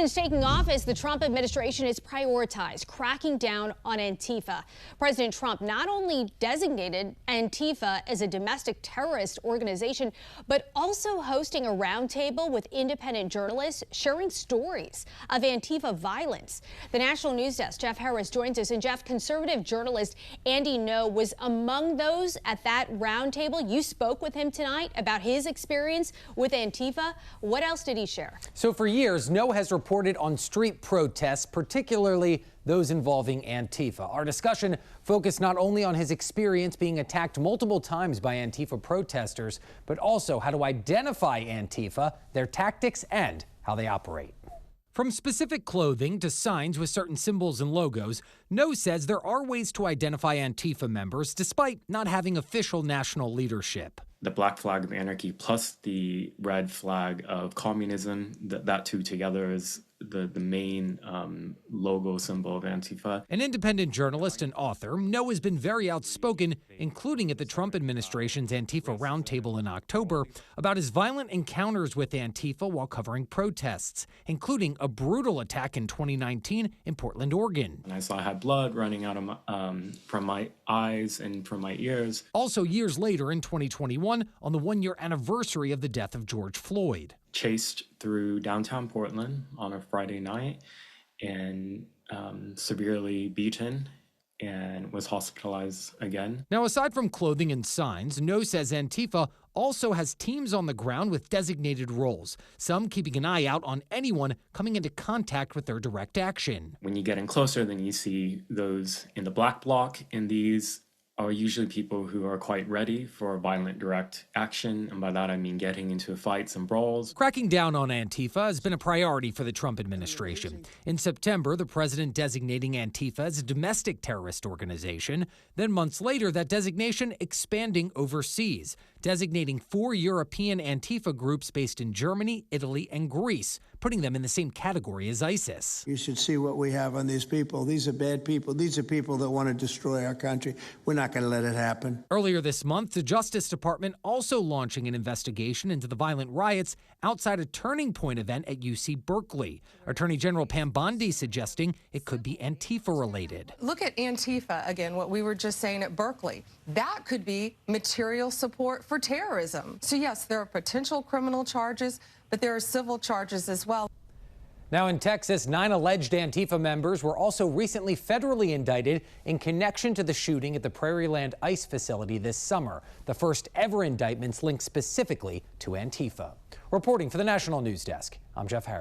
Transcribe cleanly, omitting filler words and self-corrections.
Since taking office, the Trump administration has prioritized cracking down on Antifa. President Trump not only designated Antifa as a domestic terrorist organization, but also hosting a roundtable with independent journalists sharing stories of Antifa violence. The National News Desk, Jeff Harris, joins us. And Jeff, conservative journalist Andy Ngo was among those at that roundtable. You spoke with him tonight about his experience with Antifa. What else did he share? So for years, Ngo has reported on street protests, particularly those involving Antifa. Our discussion focused not only on his experience being attacked multiple times by Antifa protesters, but also how to identify Antifa, their tactics, and how they operate. From specific clothing to signs with certain symbols and logos, Ngo says there are ways to identify Antifa members despite not having official national leadership. The black flag of anarchy plus the red flag of communism, that two together is the main logo symbol of Antifa. An independent journalist and author, Ngo has been very outspoken, including at the Trump administration's Antifa roundtable in October, about his violent encounters with Antifa while covering protests, including a brutal attack in 2019 in Portland, Oregon. And I saw I had blood running out of from my eyes and from my ears. Also years later in 2021, on the one-year anniversary of the death of George Floyd. Chased through downtown Portland on a Friday night and severely beaten and was hospitalized again. Now, aside from clothing and signs, Ngo says Antifa also has teams on the ground with designated roles, some keeping an eye out on anyone coming into contact with their direct action. When you get in closer, then you see those in the black bloc, and these are usually people who are quite ready for violent direct action, and by that I mean getting into fights and brawls. Cracking down on Antifa has been a priority for the Trump administration. In September, the president designating Antifa as a domestic terrorist organization. Then months later, that designation expanding overseas, designating 4 European Antifa groups based in Germany, Italy, and Greece, putting them in the same category as ISIS. You should see what we have on these people. These are bad people. These are people that want to destroy our country. We're not going to let it happen. Earlier this month, the Justice Department also launching an investigation into the violent riots outside a Turning Point event at UC Berkeley. Attorney General Pam Bondi suggesting it could be Antifa-related. Look at Antifa, again, what we were just saying at Berkeley. That could be material support for terrorism. So yes, there are potential criminal charges, but there are civil charges as well. Now in Texas, 9 alleged Antifa members were also recently federally indicted in connection to the shooting at the Prairieland ICE facility this summer. The first ever indictments linked specifically to Antifa. Reporting for the National News Desk, I'm Jeff Harris.